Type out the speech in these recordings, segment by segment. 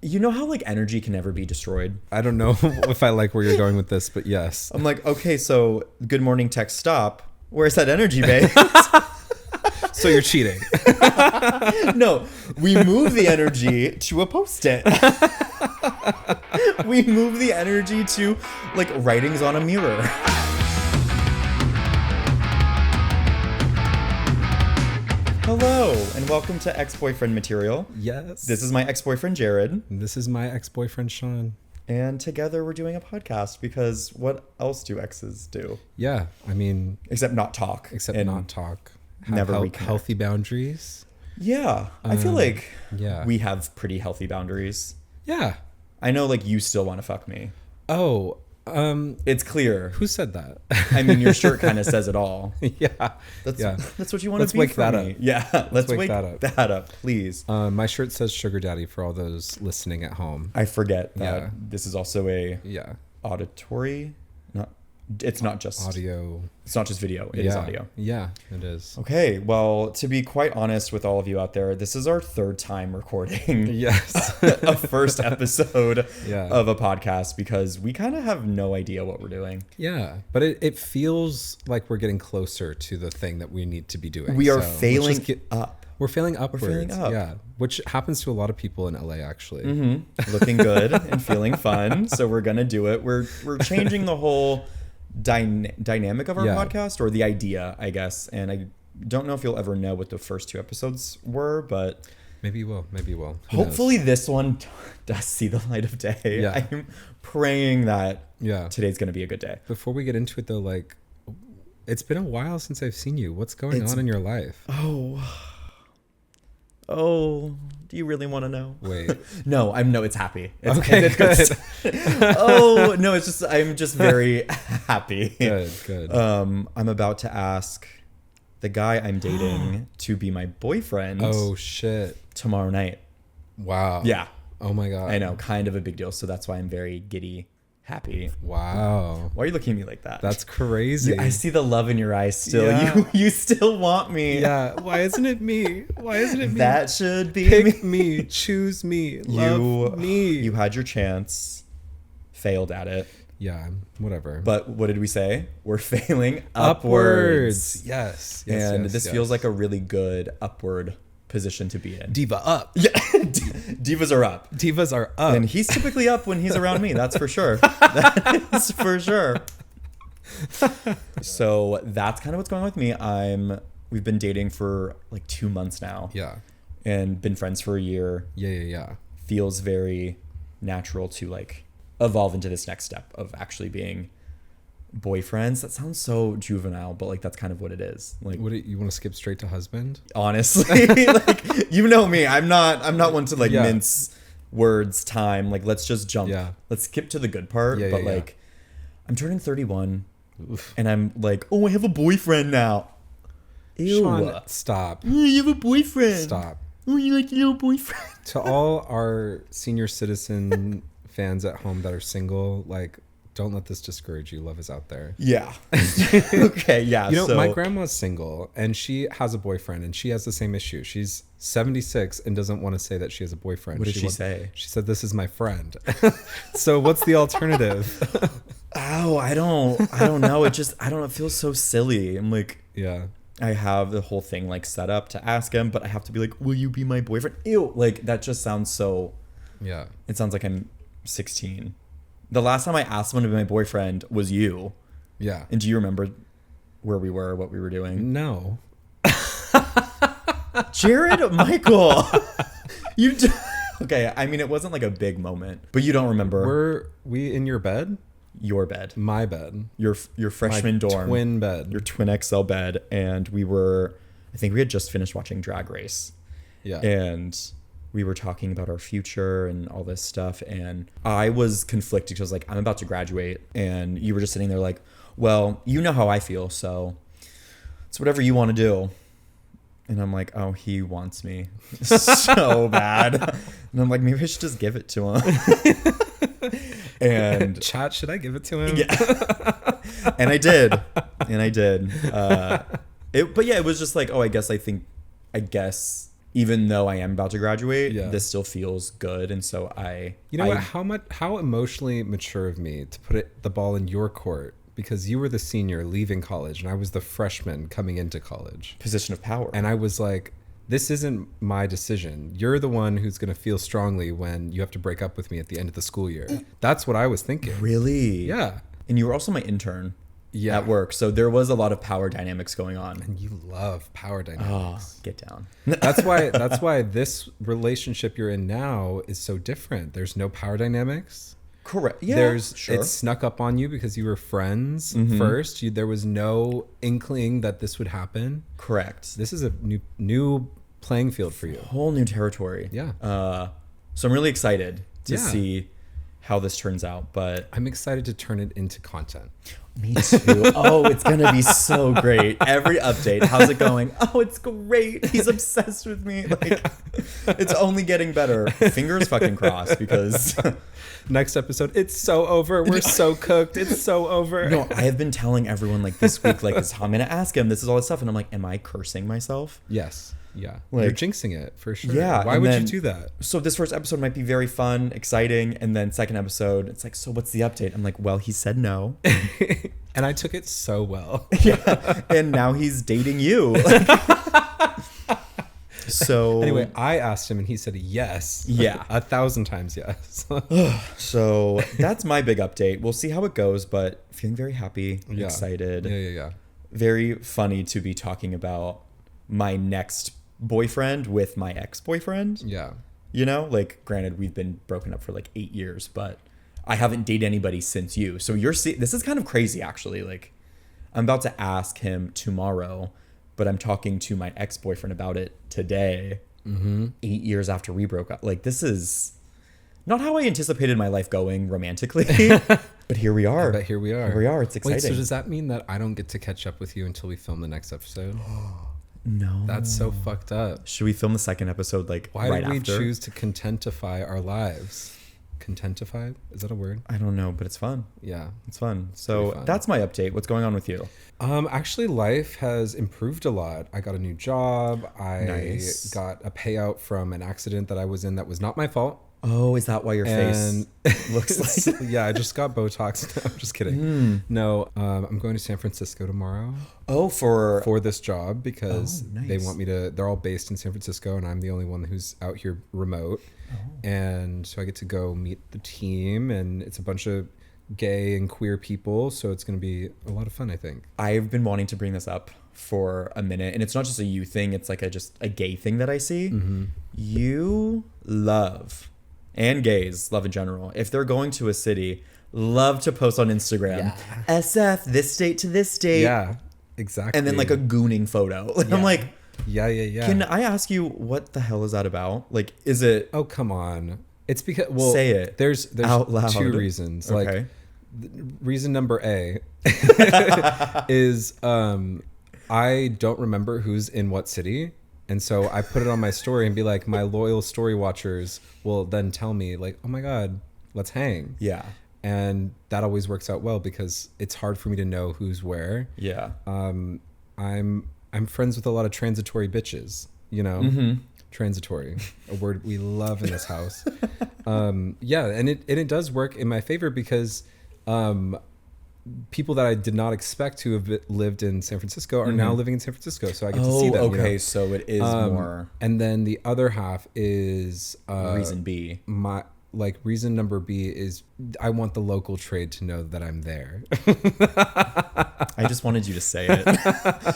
You know how like energy can never be destroyed? I don't know if I like where you're going with this, but yes. I'm like, okay, so good morning text stop. Where's that energy, babe? So you're cheating. No, we move the energy to a post-it. We move the energy to like writings on a mirror. Hello, and welcome to Ex-Boyfriend Material. Yes. This is my ex-boyfriend, Jahred. This is my ex-boyfriend, Sean. And together we're doing a podcast because what else do exes do? Yeah, I mean... Except not talk. Have Never healthy boundaries. Yeah, I feel like yeah. we have pretty healthy boundaries. Yeah. I know like you still want to fuck me. Oh, it's clear. who said that? I mean, your shirt kind of says it all. Yeah. That's what you want Let's to be wake for that me. up. Yeah, let's wake that up, please. My shirt says sugar daddy for all those listening at home. I forget that this is also a auditory. It's not just audio. It's not just video. It is audio. Yeah, it is. Okay, well, to be quite honest with all of you out there, this is our third time recording a first episode of a podcast because we kind of have no idea what we're doing. Yeah, but it feels like we're getting closer to the thing that we need to be doing. We are failing up. We're failing upwards. We're failing up. Yeah, which happens to a lot of people in LA, actually. Mm-hmm. Looking good and feeling fun. So we're going to do it. We're changing the whole dynamic of our podcast, or the idea, I guess. And I don't know if you'll ever know what the first two episodes were, but maybe you will. Hopefully this one does see the light of day. Yeah. I'm praying that today's going to be a good day. Before we get into it though, like, it's been a while since I've seen you. What's going on in your life? Oh, do you really want to know? Wait. No, it's happy. It's good. No, I'm just very happy. Good. I'm about to ask the guy I'm dating to be my boyfriend. Oh shit. Tomorrow night. Wow. Yeah. Oh my God. I know, kind of a big deal. So that's why I'm very giddy. Happy. Wow. Why are you looking at me like that? That's crazy. I see the love in your eyes still. Yeah. You still want me. Yeah. Why isn't it me? That should be Pick me. Choose me. Love me. You had your chance. Failed at it. Yeah. Whatever. But what did we say? We're failing upwards. Yes. And this feels like a really good upward position to be in. Diva up. Yeah. Divas are up. Divas are up. And he's typically up when he's around me. That's for sure. That is for sure. So that's kind of what's going on with me. We've been dating for like 2 months now. Yeah. And been friends for a year. Yeah. Feels very natural to like evolve into this next step of actually being boyfriends. That sounds so juvenile, but like that's kind of what it is. Like, you want to skip straight to husband? Honestly, like, you know me, I'm not one to like mince words time. Like, let's just jump. Yeah. Let's skip to the good part. But like, I'm turning 31 and I'm like, oh, I have a boyfriend now. Ew. Sean, stop. Oh, you have a boyfriend. Stop. Oh, you like your little boyfriend. To all our senior citizen fans at home that are single, like, don't let this discourage you. Love is out there. Yeah. Okay, yeah. You know, my grandma's single and she has a boyfriend and she has the same issue. She's 76 and doesn't want to say that she has a boyfriend. What did she say? She said, "This is my friend." So what's the alternative? Oh, I don't know. It feels so silly. I'm like, I have the whole thing like set up to ask him, but I have to be like, will you be my boyfriend? Ew. Like, that just sounds so... Yeah. It sounds like I'm 16. The last time I asked someone to be my boyfriend was you. Yeah. And do you remember where we were, what we were doing? No. Jahred Michael. Okay, I mean, it wasn't like a big moment, but you don't remember. Were we in your bed? Your bed. My bed. Your freshman dorm. Twin bed. Your twin XL bed. And I think we had just finished watching Drag Race. Yeah. And we were talking about our future and all this stuff. And I was conflicted because like, I'm about to graduate. And you were just sitting there like, well, you know how I feel. So it's whatever you want to do. And I'm like, oh, he wants me so bad. And I'm like, maybe I should just give it to him. And chat, should I give it to him? Yeah. And I did. But yeah, it was just like, oh, I guess even though I am about to graduate, this still feels good. And so how emotionally mature of me to put the ball in your court, because you were the senior leaving college and I was the freshman coming into college. Position of power. And I was like, this isn't my decision. You're the one who's going to feel strongly when you have to break up with me at the end of the school year. That's what I was thinking. Really? Yeah. And you were also my intern at work. So there was a lot of power dynamics going on. And you love power dynamics. Oh, get down. That's why this relationship you're in now is so different. There's no power dynamics. Correct. Yeah. It snuck up on you because you were friends first. There was no inkling that this would happen. Correct. This is a new playing field for you. Whole new territory. Yeah. So I'm really excited to see how this turns out, but I'm excited to turn it into content. Me too. Oh, it's going to be so great. Every update. How's it going? Oh, it's great. He's obsessed with me. Like, it's only getting better. Fingers fucking crossed, because next episode, it's so over. We're so cooked. It's so over. No, I have been telling everyone, like, this week, like, this is how I'm going to ask him. This is all this stuff. And I'm like, am I cursing myself? Yes. Yeah. Like, you're jinxing it for sure. Yeah. Why would you do that? So this first episode might be very fun, exciting. And then second episode, it's like, so what's the update? I'm like, well, he said no. And I took it so well. Yeah. And now he's dating you. So anyway, I asked him and he said yes. Yeah. 1,000 times yes. So that's my big update. We'll see how it goes, but feeling very happy, excited. Yeah. Very funny to be talking about my next boyfriend with my ex-boyfriend. Yeah. You know, like, granted, we've been broken up for like 8 years, but I haven't dated anybody since you. So this is kind of crazy, actually. Like, I'm about to ask him tomorrow, but I'm talking to my ex-boyfriend about it today, 8 years after we broke up. Like, this is not how I anticipated my life going romantically, but here we are. But here we are. Here we are. It's exciting. Wait, so does that mean that I don't get to catch up with you until we film the next episode? No. That's so fucked up. Should we film the second episode, like, why right did we after? choose to contentify our lives? Contentified? Is that a word? I don't know, but it's fun. Yeah. It's fun. So that's my update. What's going on with you? Actually, life has improved a lot. I got a new job. I got a payout from an accident that I was in that was not my fault. Oh, is that why your face looks like... Yeah, I just got Botox. No, I'm just kidding. No, I'm going to San Francisco tomorrow. Oh, for this job, because they want me to... They're all based in San Francisco, and I'm the only one who's out here remote. Oh. And so I get to go meet the team, and it's a bunch of gay and queer people, so it's going to be a lot of fun, I think. I've been wanting to bring this up for a minute, and it's not just a you thing, it's like just a gay thing that I see. You love... and gays love in general, if they're going to a city, love to post on Instagram, SF, this state to this state. Yeah, exactly. And then like a gooning photo. Like, I'm like, yeah. Can I ask you, what the hell is that about? Like, is it... Oh, come on. It's because... Well, say it. There's out loud. 2 reasons. Okay. Like, reason number A is I don't remember who's in what city. And so I put it on my story and be like, my loyal story watchers will then tell me, like, oh my God, let's hang. Yeah. And that always works out well because it's hard for me to know who's where. Yeah. I'm friends with a lot of transitory bitches, you know? Transitory, a word we love in this house. Yeah, and it does work in my favor because people that I did not expect to have lived in San Francisco are now living in San Francisco, so I get to see them. Okay, you know? so it is more. And then the other half is reason B. Reason number B is I want the local trade to know that I'm there. I just wanted you to say it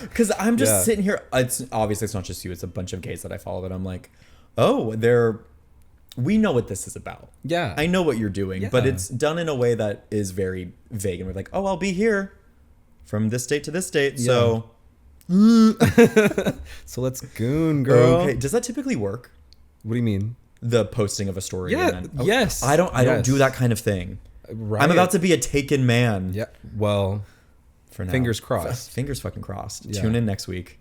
because I'm just sitting here. It's obviously it's not just you. It's a bunch of gays that I follow that I'm like, oh, we know what this is about. Yeah. I know what you're doing, but it's done in a way that is very vague. And we're like, oh, I'll be here from this date to this date. Yeah. So. So let's goon, girl. Okay. Does that typically work? What do you mean? The posting of a story. Yeah. And then, yes. I don't do that kind of thing. Right. I'm about to be a taken man. Yeah. Well, for now. Fingers crossed. Fingers fucking crossed. Yeah. Tune in next week.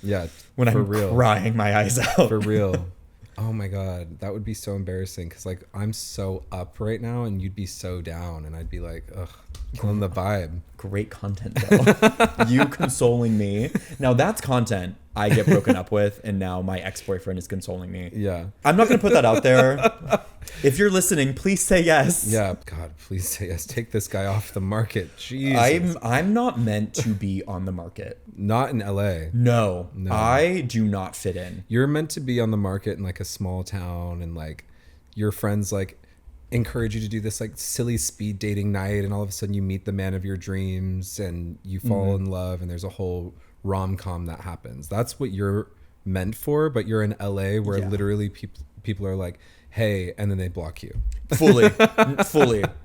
Yeah. When I'm crying my eyes out. For real. Oh my God, that would be so embarrassing because like I'm so up right now and you'd be so down and I'd be like, ugh, killing the vibe. Great content though. You consoling me. Now that's content I get broken up with and now my ex-boyfriend is consoling me. Yeah. I'm not going to put that out there. If you're listening, please say yes. Yeah. God, please say yes. Take this guy off the market. Jesus. I'm not meant to be on the market. Not in LA. No. I do not fit in. You're meant to be on the market in like a small town and like your friends like encourage you to do this like silly speed dating night and all of a sudden you meet the man of your dreams and you fall in love and there's a whole rom-com that happens. That's what you're meant for, but you're in LA where literally people are like, hey, and then they block you. Fully.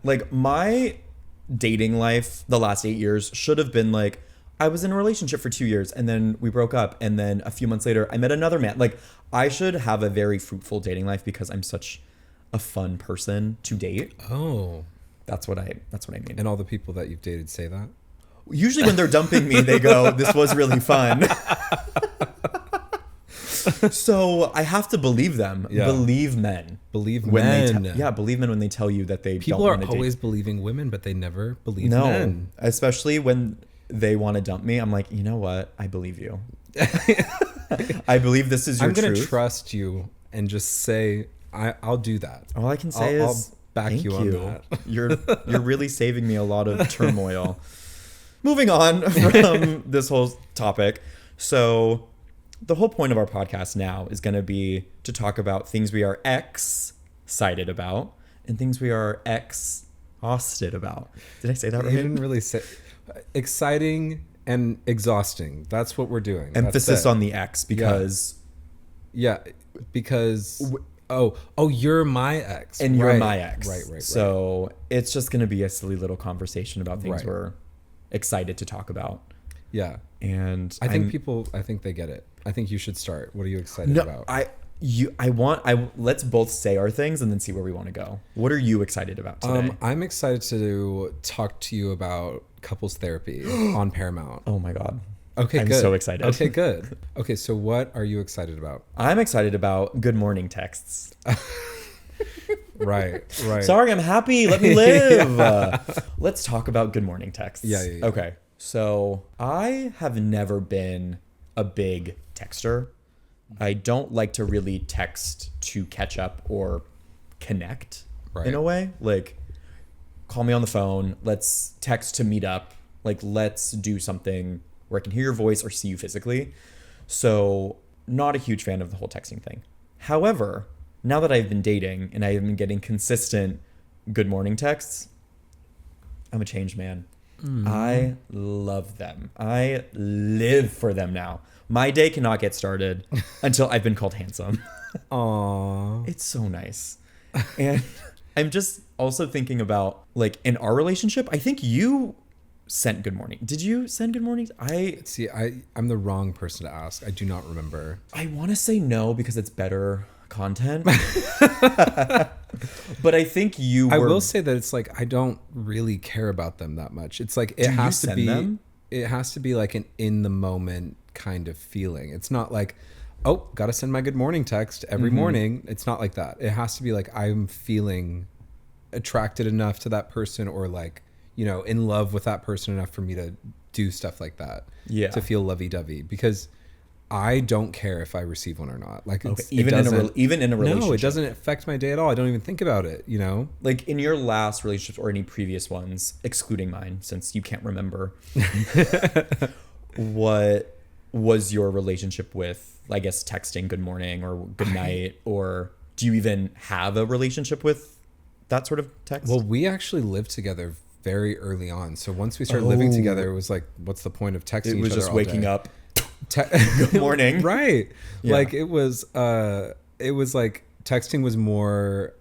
Like my dating life the last 8 years should have been like, I was in a relationship for 2 years and then we broke up and then a few months later I met another man. Like I should have a very fruitful dating life because I'm such a fun person to date. Oh. That's what I mean. And all the people that you've dated say that? Usually when they're dumping me, they go, this was really fun. So I have to believe them. Yeah. Believe men. Believe when men. Believe men when they tell you that they people don't want to are always believing women, but they never believe no, men. Especially when they want to dump me. I'm like, you know what? I believe you. I believe this is your truth. I'm going to trust you and just say, I'll do that. All I can say is I'll back you on that. You're really saving me a lot of turmoil. Moving on from this whole topic. So the whole point of our podcast now is going to be to talk about things we are excited about and things we are exhausted about. Did I say that right? You didn't really say exciting and exhausting. That's what we're doing. Emphasis on the X because because you're my ex and you're my ex. Right. So it's just going to be a silly little conversation about things we're excited to talk about. Yeah. And I think they get it. I think you should start. What are you excited about? Let's both say our things and then see where we want to go. What are you excited about today? I'm excited to talk to you about couples therapy on Paramount. Oh my God. Okay, I'm good. so excited. Okay, good. Okay, so what are you excited about? I'm excited about good morning texts. Right. Sorry, I'm happy. Let me live. Let's talk about good morning texts. Yeah. Okay. So I have never been a big texter. I don't like to really text to catch up or connect in a way. Like, call me on the phone. Let's text to meet up. Like, let's do something where I can hear your voice or see you physically. So not a huge fan of the whole texting thing. However, now that I've been dating and I have been getting consistent good morning texts, I'm a changed man. I love them. I live for them now. My day cannot get started until I've been called handsome. Aww. It's so nice. And I'm just also thinking about, like, in our relationship, I think you sent good morning. Did you send good mornings? I'm the wrong person to ask. I do not remember. I want to say no because it's better content. But I think I will say that it's like I don't really care about them that much. It's like it has to be like an in the moment kind of feeling. It's not like, oh, gotta send my good morning text every morning. It's not like that. It has to be like I'm feeling attracted enough to that person or like, you know, in love with that person enough for me to do stuff like that. Yeah. To feel lovey-dovey because I don't care if I receive one or not. Like, even in a relationship. No, it doesn't affect my day at all. I don't even think about it, you know? Like, in your last relationships or any previous ones, excluding mine, since you can't remember, what was your relationship with, I guess, texting good morning or good night? Or do you even have a relationship with that sort of text? Well, we actually lived together very early on. So once we started living together, it was like, what's the point of texting each other all day? It was just waking up. Good morning. Right. Yeah. Like it was like texting was more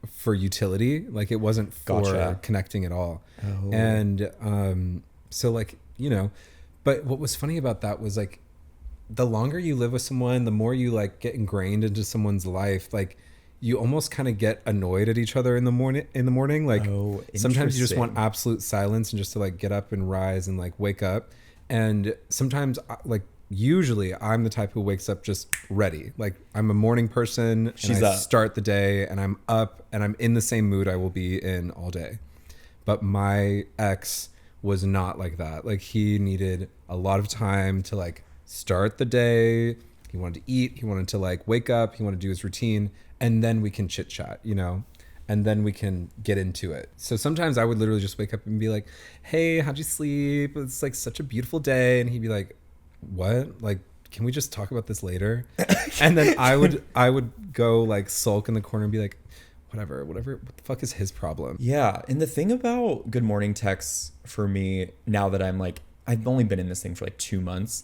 for utility. Like it wasn't for connecting at all. Oh. And so like, you know, but what was funny about that was like the longer you live with someone, the more you like get ingrained into someone's life. Like you almost kind of get annoyed at each other in the morning. Like sometimes you just want absolute silence and just to like get up and rise and like wake up. And sometimes like usually I'm the type who wakes up just ready. Like I'm a morning person and I start the day and I'm up and I'm in the same mood I will be in all day. But my ex was not like that. Like he needed a lot of time to like start the day. He wanted to eat. He wanted to like wake up. He wanted to do his routine, and then we can chit chat, you know, and then we can get into it. So sometimes I would literally just wake up and be like, "Hey, how'd you sleep? It's like such a beautiful day." And he'd be like, "What? Like, can we just talk about this later?" And then I would go like sulk in the corner and be like, whatever, what the fuck is his problem? Yeah. And the thing about good morning texts for me, now that I'm like, I've only been in this thing for like 2 months,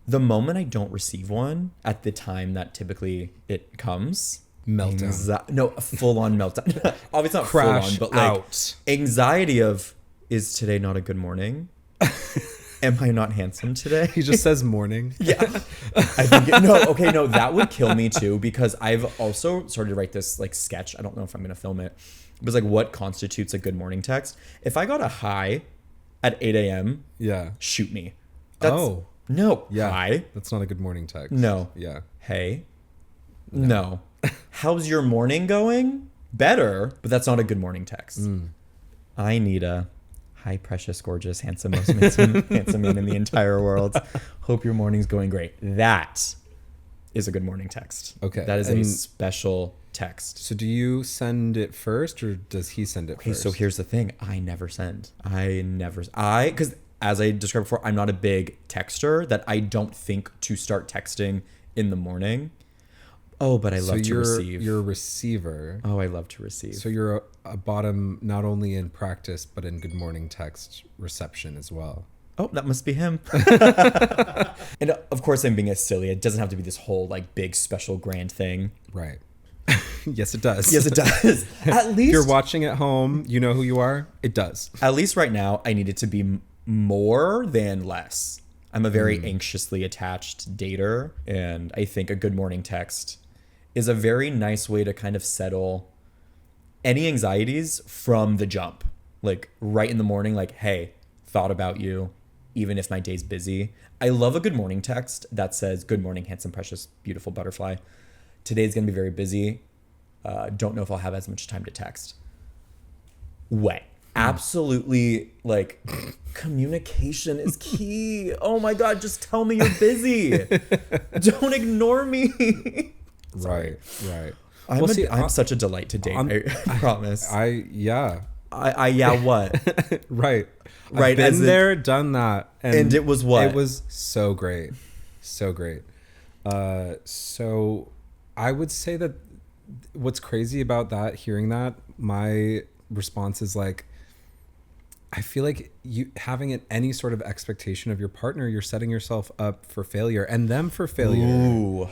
the moment I don't receive one at the time that typically it comes, meltdown. No, a full-on meltdown. Obviously not Crash full-on, but like out. Anxiety of, is today not a good morning? Am I not handsome today? He just says morning. Yeah. I think no, that would kill me too, because I've also started to write this like sketch. I don't know if I'm going to film it. It was like, what constitutes a good morning text? If I got a hi at 8 a.m., yeah, shoot me. No. Yeah. Hi. That's not a good morning text. No. Yeah. Hey. No. How's your morning going? Better, but that's not a good morning text. I need a hi, precious, gorgeous, handsome, most handsome man in the entire world. Hope your morning's going great. That is a good morning text. Okay. That is a special text. So do you send it first or does he send it first? Okay, so here's the thing. I never send. Because as I described before, I'm not a big texter, that I don't think to start texting in the morning. Oh, but I love to receive. You're a receiver. Oh, I love to receive. So you're a bottom, not only in practice, but in good morning text reception as well. Oh, that must be him. And of course, I'm being as silly. It doesn't have to be this whole like big, special, grand thing. Right. Yes, it does. Yes, it does. At least if you're watching at home, you know who you are. It does. At least right now, I need it to be more than less. I'm a very anxiously attached dater, and I think a good morning text is a very nice way to kind of settle any anxieties from the jump. Like right in the morning, like, hey, thought about you, even if my day's busy. I love a good morning text that says, good morning, handsome, precious, beautiful butterfly. Today's going to be very busy. Don't know if I'll have as much time to text. Wet. Absolutely, like, communication is key. Oh my God, just tell me you're busy. Don't ignore me. Right. I'm such a delight to date. I promise. Yeah, what? Right. I've been there, done that. And it was what? It was so great. So great. So I would say that what's crazy about that, hearing that, my response is like, I feel like you having any sort of expectation of your partner, you're setting yourself up for failure and them for failure. Ooh.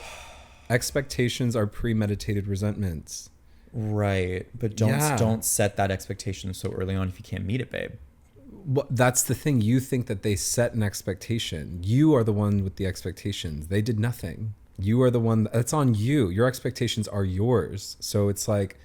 Expectations are premeditated resentments. Right. But don't set that expectation so early on if you can't meet it, babe. Well, that's the thing. You think that they set an expectation. You are the one with the expectations. They did nothing. You are the one that's on you. Your expectations are yours. So it's like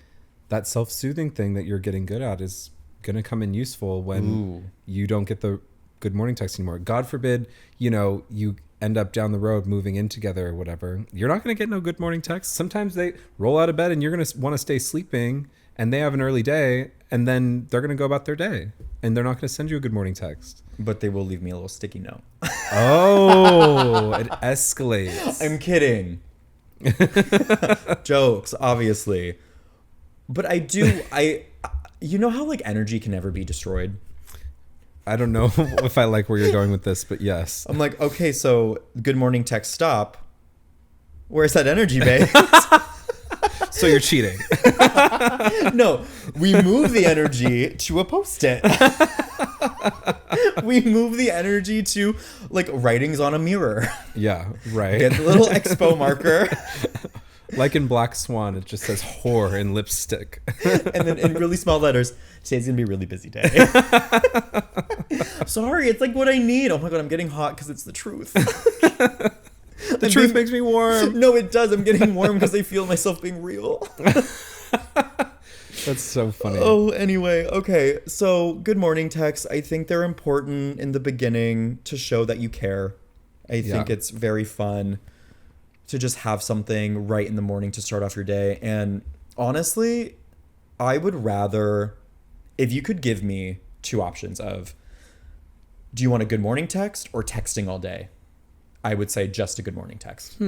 that self-soothing thing that you're getting good at is going to come in useful when you don't get the good morning text anymore. God forbid, you end up down the road moving in together or whatever. You're not going to get no good morning text. Sometimes they roll out of bed and you're going to want to stay sleeping and they have an early day and then they're going to go about their day and they're not going to send you a good morning text. But they will leave me a little sticky note. Oh, it escalates. I'm kidding. Jokes, obviously. But you know how like energy can never be destroyed? I don't know if I like where you're going with this, but yes. I'm like, okay, so good morning text stop. Where's that energy, babe? So you're cheating. No, we move the energy to a Post-it. We move the energy to like writings on a mirror. Yeah, right. Get the little expo marker. Like in Black Swan, it just says whore in lipstick. And then in really small letters, today's going to be a really busy day. Sorry, it's like what I need. Oh my God, I'm getting hot because it's the truth. The truth makes me warm. No, it does. I'm getting warm because I feel myself being real. That's so funny. Oh, anyway. Okay. So good morning texts. I think they're important in the beginning to show that you care. I think it's very fun to just have something right in the morning to start off your day. And honestly, I would rather, if you could give me two options of, do you want a good morning text or texting all day? I would say just a good morning text.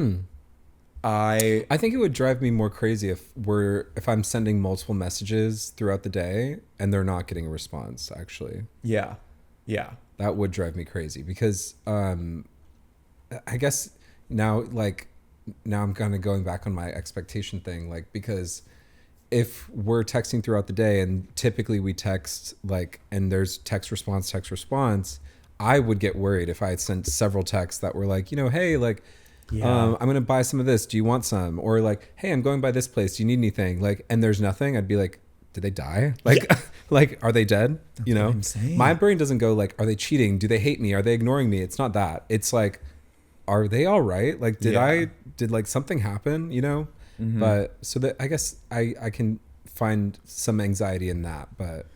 I think it would drive me more crazy if I'm sending multiple messages throughout the day and they're not getting a response, actually. Yeah. That would drive me crazy because I guess now I'm kind of going back on my expectation thing, like, because if we're texting throughout the day and typically we text and there's text response, I would get worried if I had sent several texts that were like, hey, I'm going to buy some of this. Do you want some? Or like, hey, I'm going by this place. Do you need anything? And there's nothing. I'd be like, did they die? Are they dead? That's what I'm saying. My brain doesn't go are they cheating? Do they hate me? Are they ignoring me? It's not that. It's like, are they all right? Did something happen? Mm-hmm. But so that I guess I can find some anxiety in that. But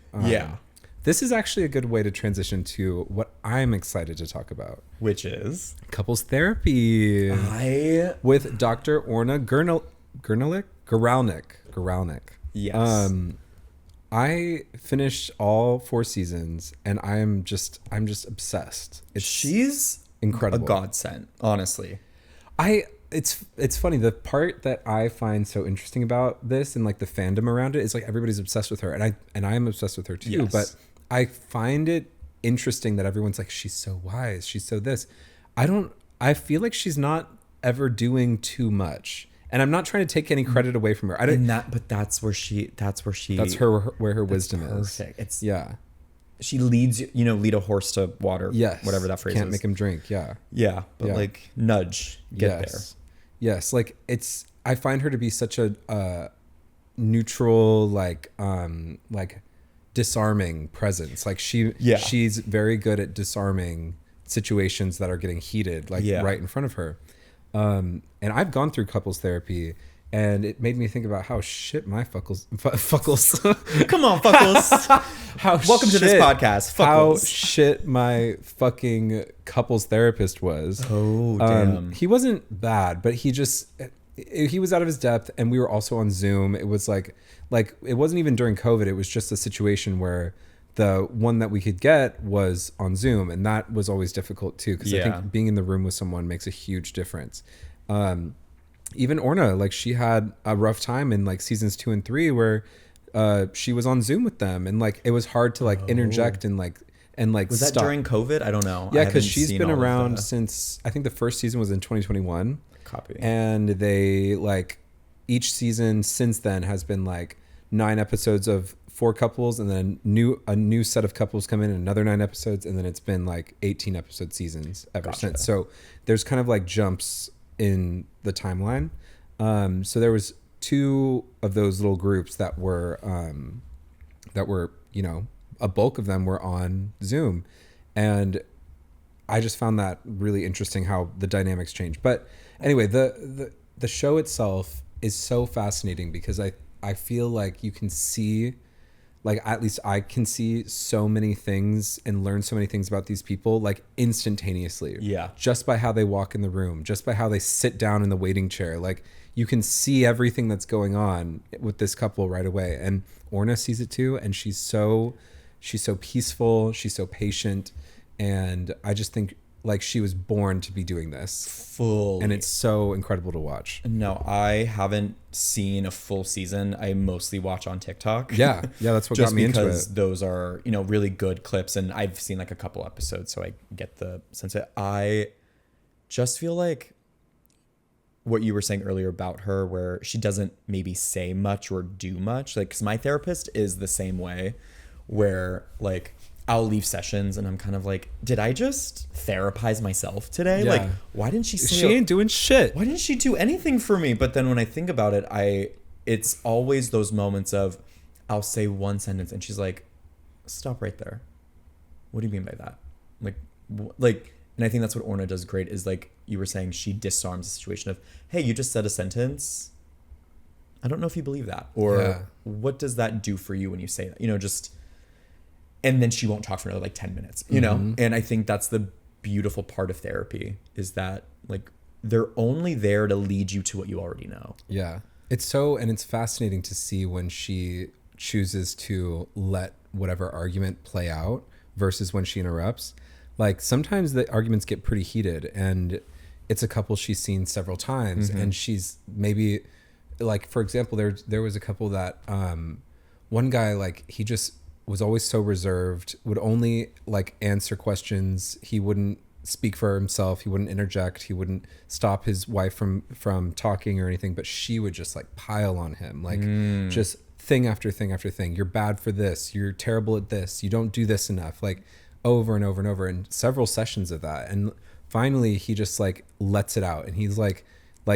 this is actually a good way to transition to what I'm excited to talk about, which is couples therapy with Dr. Orna Guralnick. Yes. I finished all 4 seasons and I'm just obsessed. She's incredible. A godsend, honestly. It's funny, the part that I find so interesting about this and the fandom around it is everybody's obsessed with her, and I am obsessed with her too. Yes. But I find it interesting that everyone's like, she's so wise, she's so this. I feel like she's not ever doing too much, and I'm not trying to take any credit away from her. But that's where her wisdom is. It's she leads, lead a horse to water. Yes. Whatever that phrase Can't is. make him drink. Yeah. Yeah. But nudge, get there. Yes. I find her to be such a neutral, disarming presence. She's very good at disarming situations that are getting heated, right in front of her. And I've gone through couples therapy, and it made me think about how shit my fuckles. Come on, fuckles. Welcome to this podcast. Fuckles. How shit my fucking couples therapist was. Oh, damn. He wasn't bad, but he was out of his depth, and we were also on Zoom. It was like it wasn't even during COVID. It was just a situation where the one that we could get was on Zoom, and that was always difficult too, because I think being in the room with someone makes a huge difference. Even Orna, she had a rough time in seasons 2 and 3 where she was on Zoom with them, and it was hard to interject and was that stop. During COVID? I don't know. Yeah, because she's been around since, I think the first season was in 2021. Copy. And they each season since then has been 9 episodes of 4 couples, and then a new set of couples come in, and another 9 episodes, and then it's been 18 episode seasons ever since. So there's kind of jumps in the timeline. So there was 2 of those little groups that were a bulk of them were on Zoom, and I just found that really interesting how the dynamics change. But anyway, the show itself is so fascinating because I feel like you can see, at least I can see so many things and learn so many things about these people instantaneously. Yeah. Just by how they walk in the room, just by how they sit down in the waiting chair. You can see everything that's going on with this couple right away. And Orna sees it too, and she's so peaceful, she's so patient, and I just think she was born to be doing this full, and it's so incredible to watch. No, I haven't seen a full season. I mostly watch on TikTok. Yeah, that's what got me into it. Just because those are really good clips, and I've seen a couple episodes, so I get the sense that I just feel like what you were saying earlier about her, where she doesn't maybe say much or do much, because my therapist is the same way, where I'll leave sessions and I'm kind of did I just therapize myself today? Yeah. Why didn't she say... She ain't doing shit. Why didn't she do anything for me? But then when I think about it, it's always those moments of I'll say one sentence and she's like, stop right there. What do you mean by that? And I think that's what Orna does great is you were saying, she disarms the situation of, hey, you just said a sentence. I don't know if you believe that. Or what does that do for you when you say that? And then she won't talk for another 10 minutes, you know? And I think that's the beautiful part of therapy is that like they're only there to lead you to what you already know. Yeah. It's fascinating to see when she chooses to let whatever argument play out versus when she interrupts. Like sometimes the arguments get pretty heated and it's a couple she's seen several times and she's maybe like, for example, there was a couple that one guy, like he just was always so reserved, would only like answer questions. He wouldn't speak for himself. He wouldn't interject. He wouldn't stop his wife from talking or anything, but she would just like pile on him, like just thing after thing after thing. You're bad for this. You're terrible at this. You don't do this enough. Like over and over and over, and several sessions of that. And finally he just like lets it out and he's like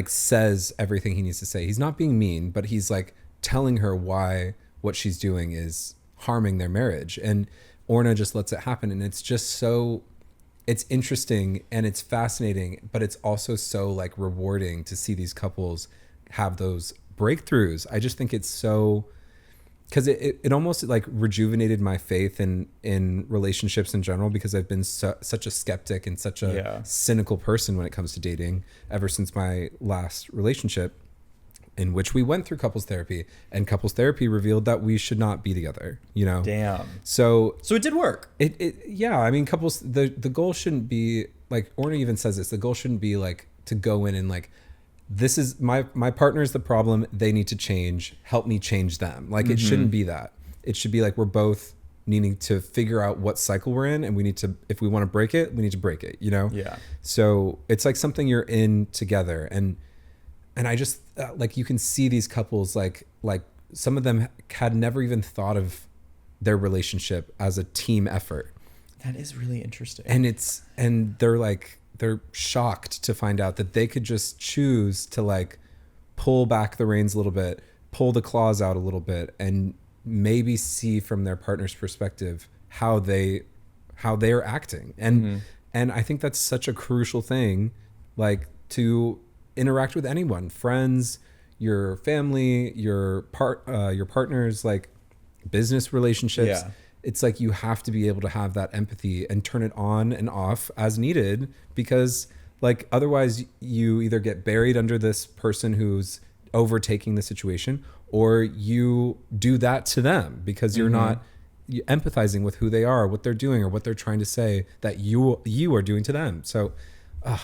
says everything he needs to say. He's not being mean, but he's like telling her why what she's doing is harming their marriage. And Orna just lets it happen. And it's just so, it's interesting and it's fascinating, but it's also so like rewarding to see these couples have those breakthroughs. I just think it's so, because it almost like rejuvenated my faith in relationships in general, because I've been such a skeptic and such a cynical person when it comes to dating ever since my last relationship, in which we went through couples therapy, and couples therapy revealed that we should not be together, you know? Damn. So it did work. Yeah. I mean, couples, the goal shouldn't be like, Orna even says this, the goal shouldn't be like to go in and like, this is my partner is the problem. They need to change. Help me change them. Like it shouldn't be that. It should be like we're both needing to figure out what cycle we're in, and we need to, if we want to break it, we need to break it. You know? Yeah. So it's like something you're in together, and I just like you can see these couples like some of them had never even thought of their relationship as a team effort. That is really interesting. And they're shocked to find out that they could just choose to like pull back the reins a little bit, pull the claws out a little bit, and maybe see from their partner's perspective how they're acting. And I think that's such a crucial thing, like to interact with anyone, friends, your family, your partners, like business relationships. Yeah. It's like you have to be able to have that empathy and turn it on and off as needed, because like otherwise you either get buried under this person who's overtaking the situation, or you do that to them because you're not empathizing with who they are, what they're doing, or what they're trying to say that you are doing to them. So I'm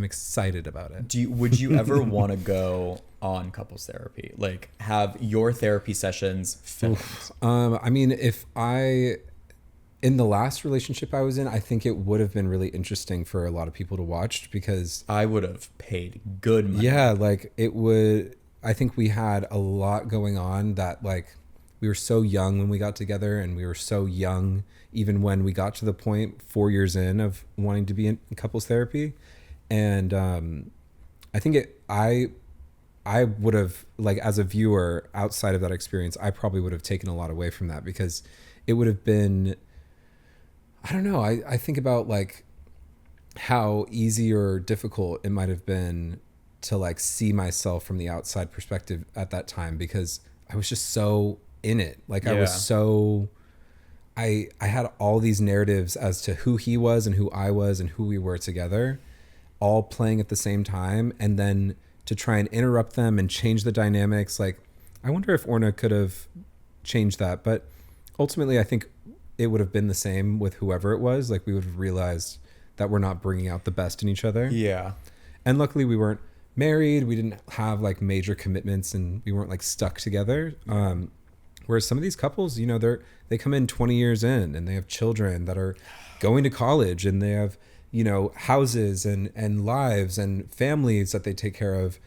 excited about it. Would you ever want to go on couples therapy? Like have your therapy sessions filmed? I mean, in the last relationship I was in, I think it would have been really interesting for a lot of people to watch, because I would have paid good money. Yeah, like it would. I think we had a lot going on that like we were so young when we got together, and we were so young even when we got to the point 4 years in of wanting to be in couples therapy. And I think I would have, like, as a viewer outside of that experience, I probably would have taken a lot away from that, because it would have been, I don't know. I think about like how easy or difficult it might have been to like see myself from the outside perspective at that time, because I was just so in it. Like I was so, I had all these narratives as to who he was and who I was and who we were together, all playing at the same time. And then to try and interrupt them and change the dynamics. Like, I wonder if Orna could have changed that, but ultimately I think it would have been the same with whoever it was. Like we would have realized that we're not bringing out the best in each other. Yeah. And luckily we weren't married. We didn't have like major commitments, and we weren't like stuck together. Whereas some of these couples, you know, they come in 20 years in and they have children that are going to college, and they have, you know, houses and lives and families that they take care of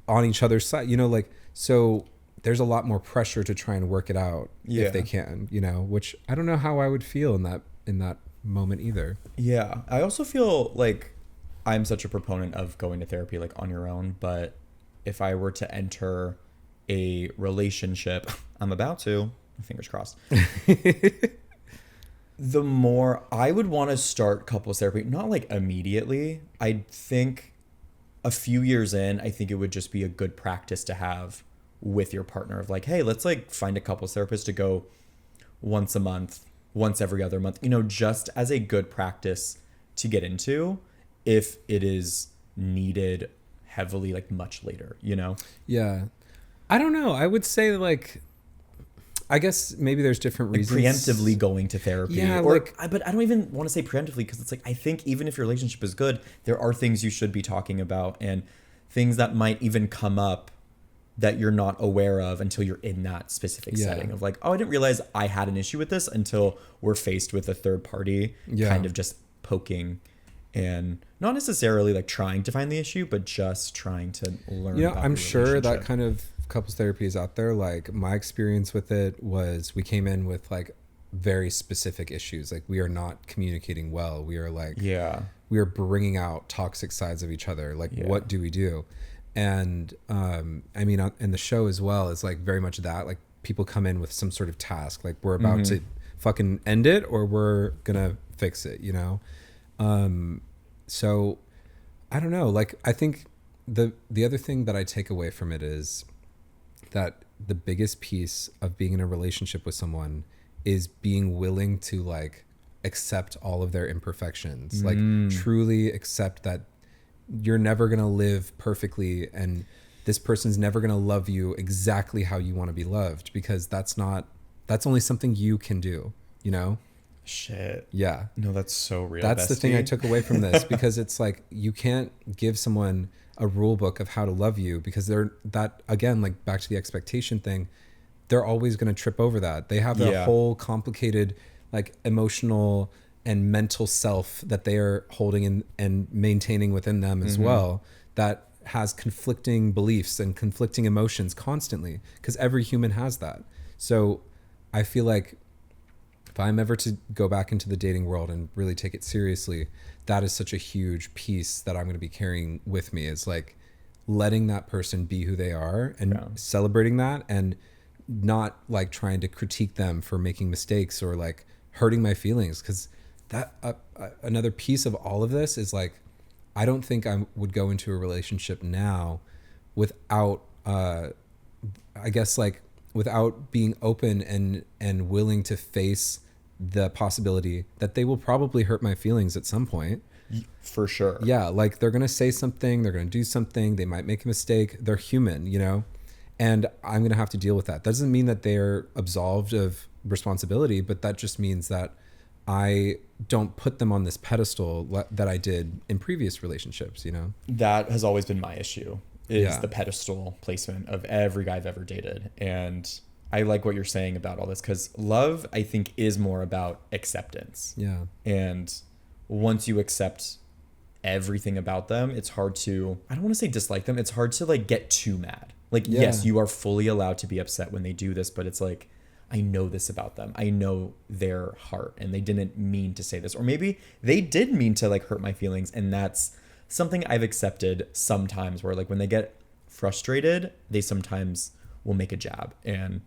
on each other's side, you know, like, so there's a lot more pressure to try and work it out if they can, you know, which I don't know how I would feel in that moment either. Yeah. I also feel like I'm such a proponent of going to therapy like on your own, but if I were to enter a relationship, I'm about to, fingers crossed. The more I would want to start couples therapy, not like immediately. I think a few years in, I think it would just be a good practice to have with your partner of like, hey, let's like find a couples therapist to go once a month once every other month, you know, just as a good practice to get into if it is needed heavily, like much later, you know? Yeah. I don't know. I would say like, I guess maybe there's different reasons. Like preemptively going to therapy. Yeah, but I don't even want to say preemptively, because it's like, I think even if your relationship is good, there are things you should be talking about and things that might even come up that you're not aware of until you're in that specific setting of like, oh, I didn't realize I had an issue with this until we're faced with a third party kind of just poking and not necessarily like trying to find the issue, but just trying to learn. You know, I'm sure that kind of couples therapy is out there. Like my experience with it was we came in with like very specific issues. Like we are not communicating well. We are like, we are bringing out toxic sides of each other. Like what do we do? And I mean, in the show as well, is like very much that like people come in with some sort of task, like we're about to fucking end it or we're gonna fix it, you know? So I don't know, like I think the other thing that I take away from it is that the biggest piece of being in a relationship with someone is being willing to like accept all of their imperfections, like truly accept that you're never going to live perfectly and this person's never going to love you exactly how you want to be loved, because that's only something you can do, you know? Shit. Yeah. No, that's so real. That's the thing I took away from this, because it's like, you can't give someone a rule book of how to love you, because they're that, again, like back to the expectation thing, they're always going to trip over that. They have a whole complicated, like emotional and mental self that they are holding in and maintaining within them as well, that has conflicting beliefs and conflicting emotions constantly, because every human has that. So I feel like if I'm ever to go back into the dating world and really take it seriously, that is such a huge piece that I'm going to be carrying with me, is like letting that person be who they are and celebrating that, and not like trying to critique them for making mistakes or like hurting my feelings. Because that another piece of all of this is like, I don't think I would go into a relationship now without I guess like without being open and willing to face the possibility that they will probably hurt my feelings at some point. For sure. Yeah, like they're gonna say something, they're gonna do something, they might make a mistake, they're human, you know, and I'm gonna have to deal with that. Doesn't mean that they're absolved of responsibility, but that just means that I don't put them on this pedestal that I did in previous relationships, you know? That has always been my issue, is the pedestal placement of every guy I've ever dated. And I like what you're saying about all this, because love, I think, is more about acceptance. Yeah. And once you accept everything about them, it's hard to, I don't want to say dislike them, it's hard to like get too mad. Like, yes, you are fully allowed to be upset when they do this, but it's like, I know this about them. I know their heart, and they didn't mean to say this. Or maybe they did mean to like hurt my feelings, and that's something I've accepted sometimes, where like when they get frustrated, they sometimes will make a jab, and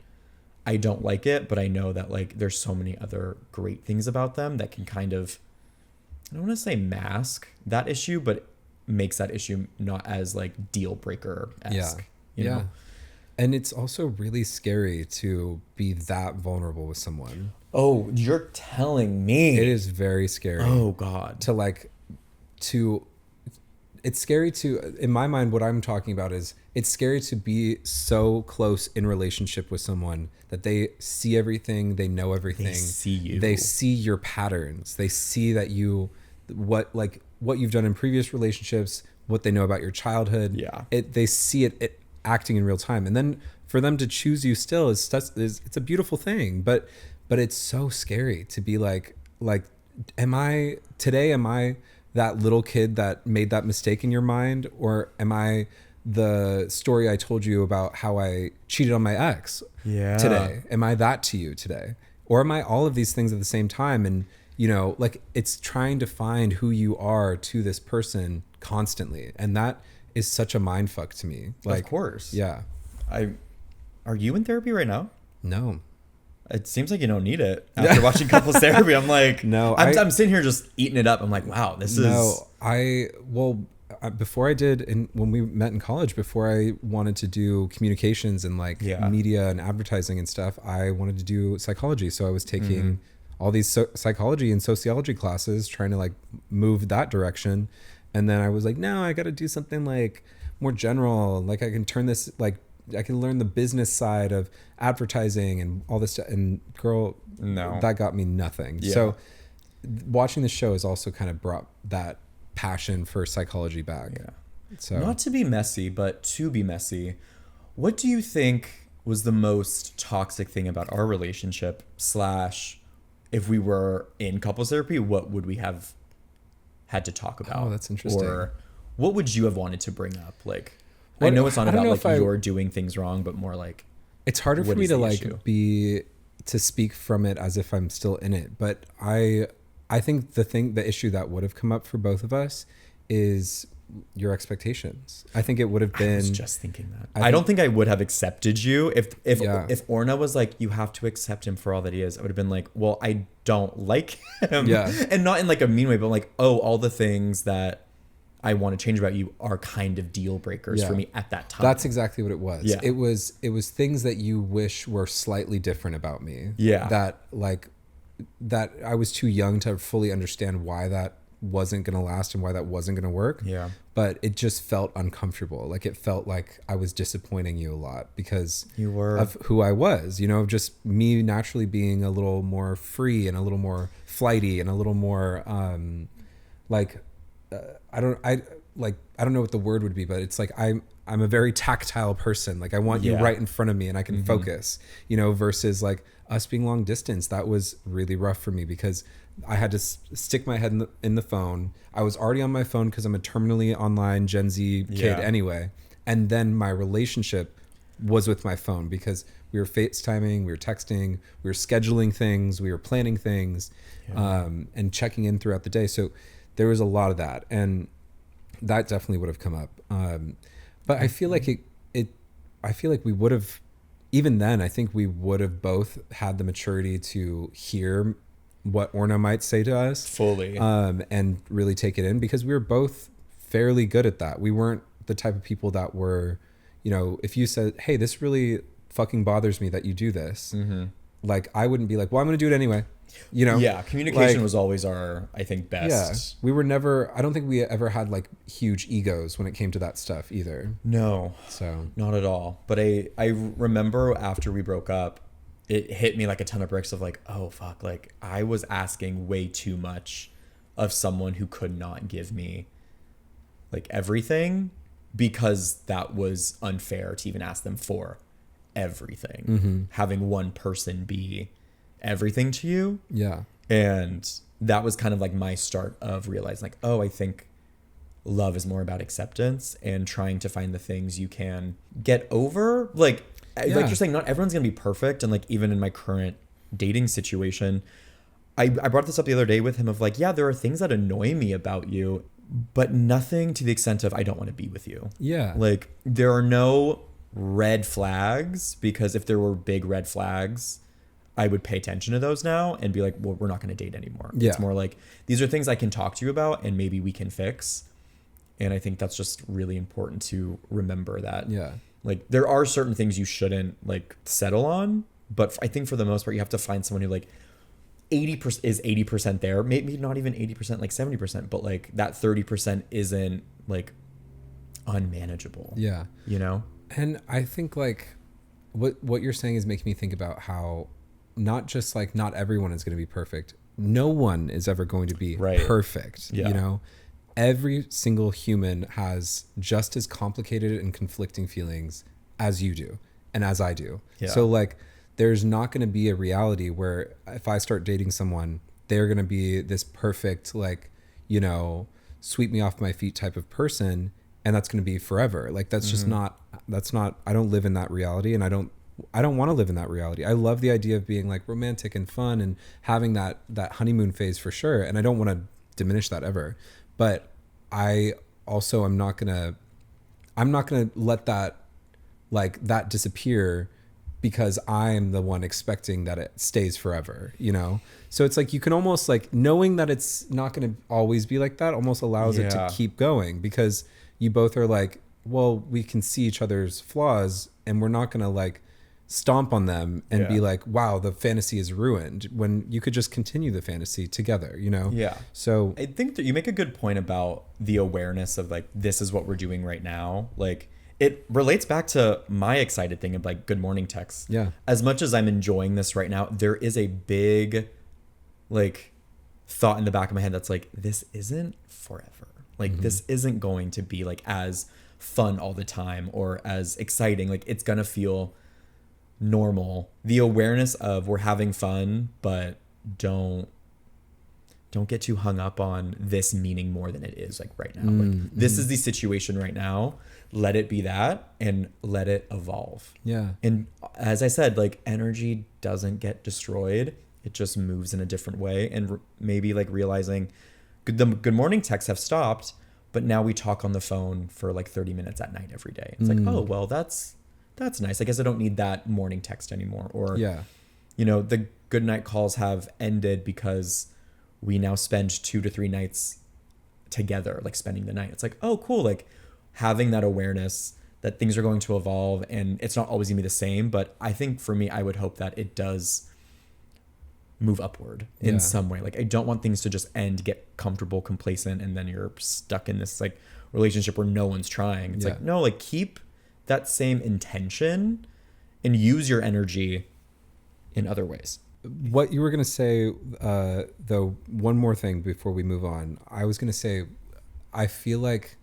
I don't like it, but I know that like there's so many other great things about them that can kind of, I don't want to say mask that issue, but makes that issue not as like deal breaker-esque. You know? And it's also really scary to be that vulnerable with someone. Oh, you're telling me. It is very scary. Oh God. It's scary to, in my mind, what I'm talking about is, it's scary to be so close in relationship with someone that they see everything, they know everything. They see you. They see your patterns. They see that what you've done in previous relationships, what they know about your childhood. Yeah. They see it acting in real time. And then for them to choose you still is it's a beautiful thing. But it's so scary to be like, am I that little kid that made that mistake in your mind? Or am I the story I told you about how I cheated on my ex today? Am I that to you today? Or am I all of these things at the same time? And, you know, like, it's trying to find who you are to this person constantly. And that is such a mind fuck to me. Like, of course. Yeah. Are you in therapy right now? No. It seems like you don't need it. After watching couples therapy, I'm like, no, I'm sitting here just eating it up. I'm like, wow, this is. Before I did, when we met in college, before I wanted to do communications and like media and advertising and stuff, I wanted to do psychology. So I was taking all these psychology and sociology classes trying to like move that direction. And then I was like, no, I got to do something like more general. Like I can turn this, like I can learn the business side of advertising and all this stuff. And girl, no, that got me nothing. Yeah. So watching the show has also kind of brought that passion for psychology back. Yeah. So not to be messy, but to be messy, what do you think was the most toxic thing about our relationship / if we were in couples therapy, what would we have had to talk about? Oh, that's interesting. Or what would you have wanted to bring up? Like, I know it's not about like you're doing things wrong, but more like, it's harder for me to like to speak from it as if I'm still in it. But I think the issue that would have come up for both of us is your expectations. I think it would have been. I was just thinking that. I don't think I would have accepted you if Orna was like, you have to accept him for all that he is. I would have been like, well, I don't like him. Yeah. And not in like a mean way, but like, oh, all the things that I want to change about you are kind of deal breakers for me at that time. That's exactly what it was. Yeah. It was things that you wish were slightly different about me. Yeah. That I was too young to fully understand why that wasn't going to last and why that wasn't going to work. Yeah. But it just felt uncomfortable. Like it felt like I was disappointing you a lot because you were of who I was, you know, just me naturally being a little more free and a little more flighty and a little more, I don't know what the word would be, but it's like, I'm a very tactile person. Like I want you right in front of me and I can focus, you know, versus like us being long distance. That was really rough for me because I had to stick my head in the phone. I was already on my phone because I'm a terminally online Gen Z kid anyway. And then my relationship was with my phone because we were FaceTiming, we were texting, we were scheduling things, we were planning things, and checking in throughout the day. So there was a lot of that. And that definitely would have come up. But I feel like I feel like we would have, even then, I think we would have both had the maturity to hear what Orna might say to us fully, and really take it in because we were both fairly good at that. We weren't the type of people that were, you know, if you said, hey, this really fucking bothers me that you do this. Like, I wouldn't be like, well, I'm going to do it anyway. You know? Yeah. Communication was always our, I think, best. Yeah. We were never, I don't think we ever had like huge egos when it came to that stuff either. No. So. Not at all. But I remember after we broke up, it hit me like a ton of bricks of like, oh, fuck. Like, I was asking way too much of someone who could not give me like everything because that was unfair to even ask them for everything. Having one person be everything to you. Yeah. And that was kind of like my start of realizing like, oh, I think love is more about acceptance and trying to find the things you can get over. Like you're saying, not everyone's gonna be perfect. And like, even in my current dating situation, I brought this up the other day with him of like, yeah, there are things that annoy me about you, but nothing to the extent of I don't want to be with you. Yeah. Like, there are no red flags, because if there were big red flags, I would pay attention to those now and be like, well, we're not going to date anymore. Yeah. It's more like, these are things I can talk to you about and maybe we can fix. And I think that's just really important to remember that. Yeah. Like, there are certain things you shouldn't like settle on, but I think for the most part, you have to find someone who like 80% is 80% there, maybe not even 80%, like 70%, but like that 30% isn't like unmanageable. Yeah. You know? And I think like what you're saying is making me think about how not just like not everyone is going to be perfect. No one is ever going to be perfect. Yeah. You know, every single human has just as complicated and conflicting feelings as you do and as I do. Yeah. So like, there's not going to be a reality where if I start dating someone, they're going to be this perfect, like, you know, sweep me off my feet type of person. And that's going to be forever. Like, that's just not, I don't live in that reality. And I don't want to live in that reality. I love the idea of being like romantic and fun and having that honeymoon phase for sure. And I don't want to diminish that ever, but I also, I'm not going to let that, like, that disappear because I'm the one expecting that it stays forever, you know? So it's like, you can almost like, knowing that it's not going to always be like that almost allows it to keep going, because you both are like, well, we can see each other's flaws and we're not going to like stomp on them and be like, wow, the fantasy is ruined, when you could just continue the fantasy together, you know? Yeah. So I think that you make a good point about the awareness of like, this is what we're doing right now. Like, it relates back to my excited thing of like good morning texts. Yeah. As much as I'm enjoying this right now, there is a big like thought in the back of my head that's like, this isn't forever. Like, this isn't going to be like as fun all the time or as exciting. Like, it's gonna feel normal. The awareness of we're having fun, but don't get too hung up on this meaning more than it is like right now. Like, this is the situation right now. Let it be that and let it evolve. yeah. And as I said, like, energy doesn't get destroyed. It just moves in a different way. And maybe like realizing the good morning texts have stopped, but now we talk on the phone for like 30 minutes at night every day. It's like, oh, well, that's nice. I guess I don't need that morning text anymore. Or, you know, the good night calls have ended because we now spend 2 to 3 nights together, like spending the night. It's like, oh, cool. Like, having that awareness that things are going to evolve and it's not always gonna be the same. But I think for me, I would hope that it does move upward in some way. Like, I don't want things to just end, get comfortable, complacent, and then you're stuck in this like relationship where no one's trying. It's like, no, like, keep that same intention and use your energy in other ways. What you were going to say, though, one more thing before we move on. I was going to say, I feel like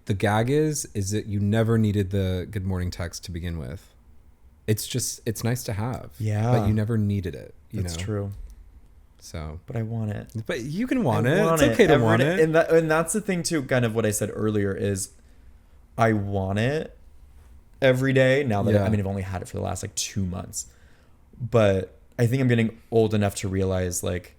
the gag is that you never needed the good morning text to begin with. It's just, it's nice to have. Yeah. But you never needed it. That's true. So. But I want it. But you can want it. It's okay to want it. And that's the thing too, kind of what I said earlier is I want it every day now that I mean, I've only had it for the last like 2 months. But I think I'm getting old enough to realize like,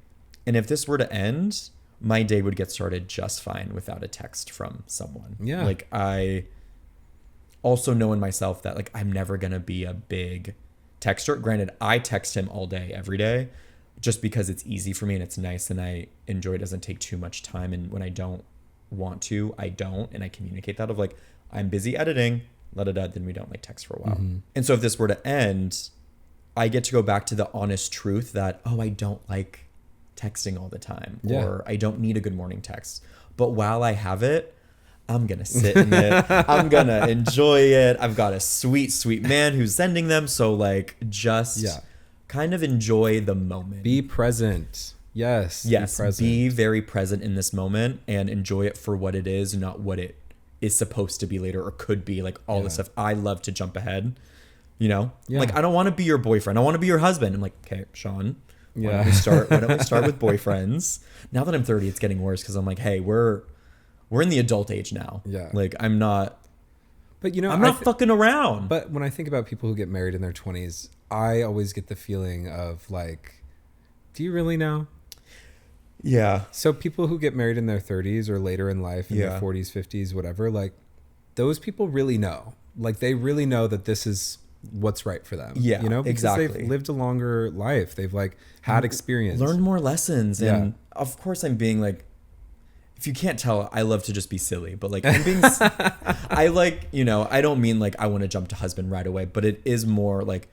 and if this were to end, my day would get started just fine without a text from someone. Yeah. Like, I also know in myself that like I'm never going to be a big texter. Granted, I text him all day, every day, just because it's easy for me and it's nice and I enjoy it. Doesn't take too much time. And when I don't want to, I don't. And I communicate that of like, I'm busy editing, then we don't like text for a while. And so if this were to end, I get to go back to the honest truth that, oh, I don't like texting all the time, or I don't need a good morning text. But while I have it, I'm going to sit in it. I'm going to enjoy it. I've got a sweet, sweet man who's sending them. So like, just kind of enjoy the moment. Be present. Yes. Be very present in this moment and enjoy it for what it is, not what it is supposed to be later or could be. Like all this stuff. I love to jump ahead, you know, like I don't want to be your boyfriend. I want to be your husband. I'm like, okay, Sean, why don't we start with boyfriends? Now that I'm 30, it's getting worse. Cause I'm like, hey, we're in the adult age now. Yeah. Like I'm not, but you know, I'm not fucking around. But when I think about people who get married in their 20s, I always get the feeling of like, do you really know? Yeah. So people who get married in their 30s or later in life, in their 40s, 50s, whatever, like those people really know. Like they really know that this is what's right for them. Yeah, you know, because exactly. they've lived a longer life. They've like had experience, learned more lessons. And of course I'm being like, if you can't tell, I love to just be silly, but like I'm being, I like, you know, I don't mean like I want to jump to husband right away, but it is more like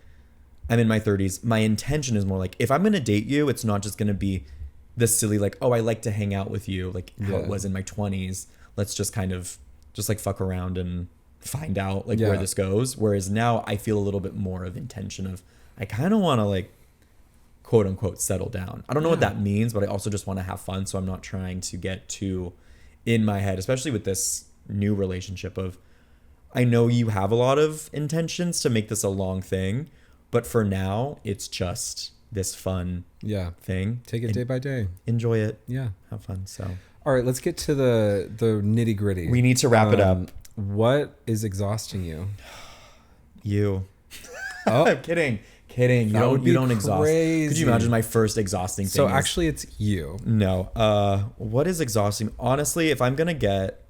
I'm in my 30s. My intention is more like, if I'm going to date you, it's not just going to be this silly, like, oh, I like to hang out with you. Like how it was in my 20s. Let's just kind of just like fuck around and find out like where this goes. Whereas now I feel a little bit more of intention of, I kind of want to like, quote unquote, settle down. I don't know what that means, but I also just want to have fun. So I'm not trying to get too in my head, especially with this new relationship of, I know you have a lot of intentions to make this a long thing, but for now it's just this fun thing. Take it day by day. Enjoy it. Yeah. Have fun. So, all right, let's get to the nitty gritty. We need to wrap it up. What is exhausting you? You. Oh, I'm kidding. You don't exhaust. Could you imagine my first exhausting thing? So actually it's you. No. What is exhausting? Honestly, if I'm going to get,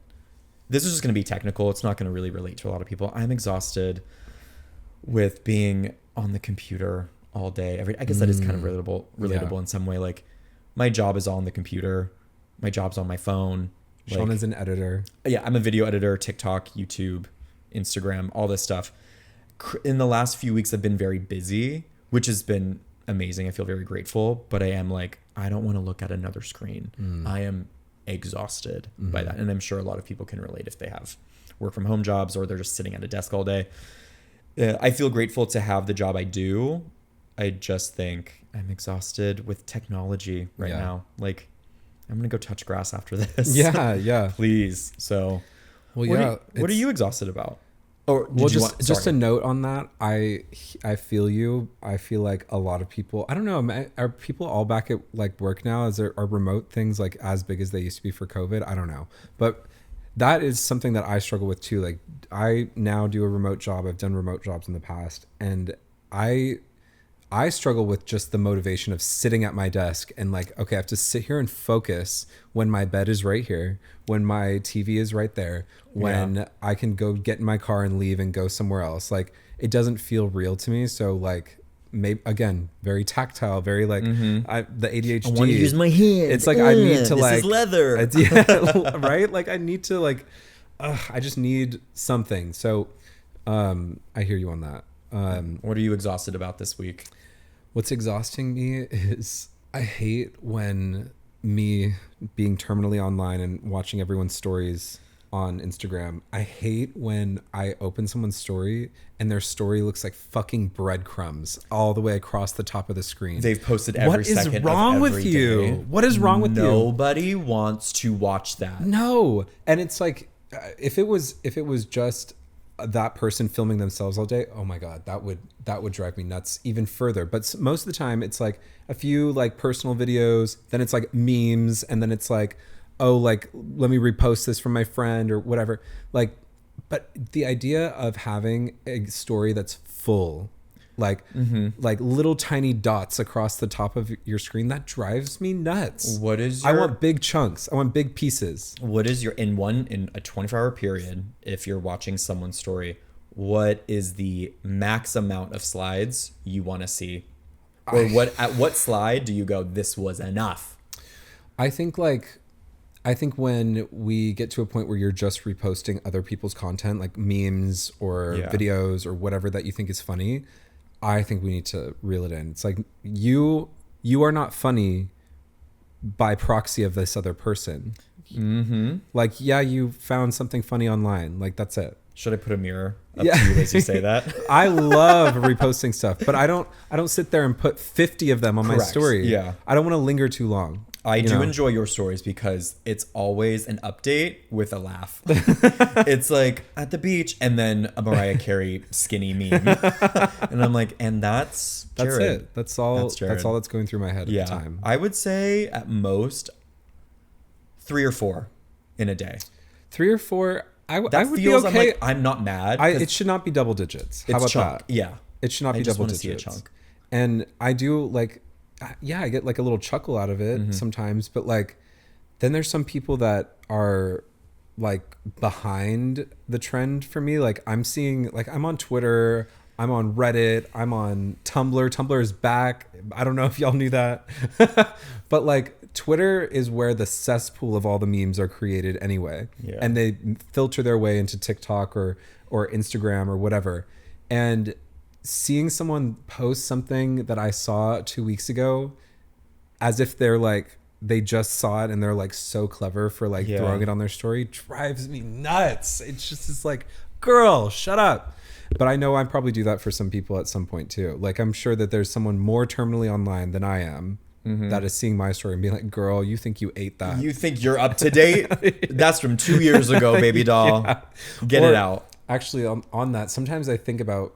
this is just going to be technical. It's not going to really relate to a lot of people. I'm exhausted with being on the computer all day. I guess that is kind of relatable in some way. Like my job is all on the computer. My job's on my phone. Sean is an editor. Yeah. I'm a video editor, TikTok, YouTube, Instagram, all this stuff. in the last few weeks I've been very busy, which has been amazing. I feel very grateful, but I am like, I don't want to look at another screen. I am exhausted by that. And I'm sure a lot of people can relate if they have work from home jobs or they're just sitting at a desk all day. I feel grateful to have the job I do. I just think I'm exhausted with technology right now. Like, I'm going to go touch grass after this. Yeah. Please. So, well, what are you exhausted about? Or just a note on that. I feel you. I feel like a lot of people, I don't know, are people all back at like work now? Are remote things like as big as they used to be for COVID? I don't know. But that is something that I struggle with too. Like, I now do a remote job. I've done remote jobs in the past, and I struggle with just the motivation of sitting at my desk and like, okay, I have to sit here and focus when my bed is right here, when my TV is right there, when I can go get in my car and leave and go somewhere else. Like, it doesn't feel real to me. So like, maybe again, very tactile, very like the ADHD. I want to use my hand. It's like, I need to this is leather. Right? Like, I need to like, I just need something. So I hear you on that. What are you exhausted about this week? What's exhausting me is I hate when me being terminally online and watching everyone's stories on Instagram. I hate when I open someone's story and their story looks like fucking breadcrumbs all the way across the top of the screen. They've posted every second of every day. What is wrong with you? What is wrong with you? Nobody wants to watch that. No. And it's like, if it was just that person filming themselves all day, oh my god, that would drive me nuts even further. But most of the time it's like a few like personal videos, then it's like memes, and then it's like, oh, like, let me repost this from my friend or whatever. Like, but the idea of having a story that's full, like like little tiny dots across the top of your screen, that drives me nuts. I want big chunks. I want big pieces. What is in a 24-hour period, if you're watching someone's story, what is the max amount of slides you want to see? Or at what slide do you go, this was enough? I think when we get to a point where you're just reposting other people's content, like memes or videos or whatever that you think is funny, I think we need to reel it in. It's like, you are not funny by proxy of this other person. Like, yeah, you found something funny online. Like, that's it. Should I put a mirror up to you as you say that? I love reposting stuff, but I don't sit there and put 50 of them on my story. Yeah. I don't want to linger too long. I do enjoy your stories because it's always an update with a laugh. It's like at the beach and then a Mariah Carey skinny meme. And I'm like, and that's Jahred. It. That's all that's going through my head at the time. I would say at most 3 or 4 in a day. 3 or 4. I would feels, be okay. I'm like, I'm not mad. It should not be double digits. How about that? Yeah. It should not be double digits. I just want to see a chunk. And I do like, I get like a little chuckle out of it sometimes, but like, then there's some people that are like behind the trend for me. Like, I'm seeing, like, I'm on Twitter, I'm on Reddit, I'm on Tumblr. Tumblr is back. I don't know if y'all knew that, but like, Twitter is where the cesspool of all the memes are created anyway. Yeah. And they filter their way into TikTok or Instagram or whatever. And seeing someone post something that I saw 2 weeks ago, as if they're like, they just saw it and they're like so clever for like throwing it on their story, drives me nuts. It's like, girl, shut up. But I know I probably do that for some people at some point too. Like, I'm sure that there's someone more terminally online than I am that is seeing my story and being like, girl, you think you ate that? You think you're up to date? That's from 2 years ago, baby doll. Get it out. Actually, on that, sometimes I think about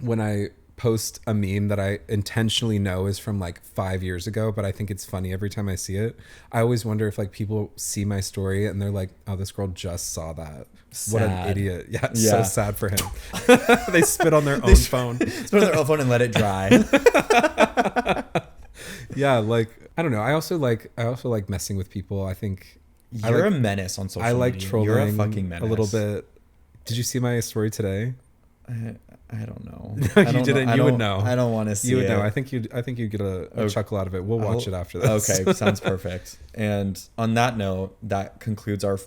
when I post a meme that I intentionally know is from like 5 years ago, but I think it's funny every time I see it. I always wonder if like people see my story and they're like, oh, this girl just saw that. Sad. What an idiot. Yeah, it's so sad for him. They spit on their own phone. Spit on their own phone and let it dry. Yeah, like, I don't know. I also like messing with people. I think you're a menace on social media. I like trolling. You're a fucking menace. A little bit. Did you see my story today? I don't know. You didn't. You would know. I don't want to see it. You would know. I think you'd get a chuckle out of it. We'll watch it after this. Okay, sounds perfect. And on that note, that concludes our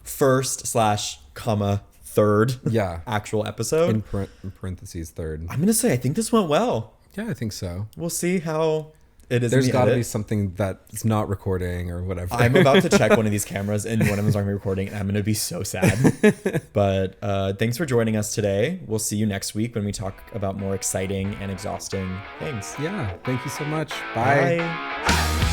first/third third actual episode. In parentheses, third. I'm going to say I think this went well. Yeah, I think so. We'll see how it is. There's got to be something that's not recording or whatever. I'm about to check one of these cameras and one of them's not going to be recording, and I'm going to be so sad. But thanks for joining us today. We'll see you next week when we talk about more exciting and exhausting things. Yeah. Thank you so much. Bye. Bye.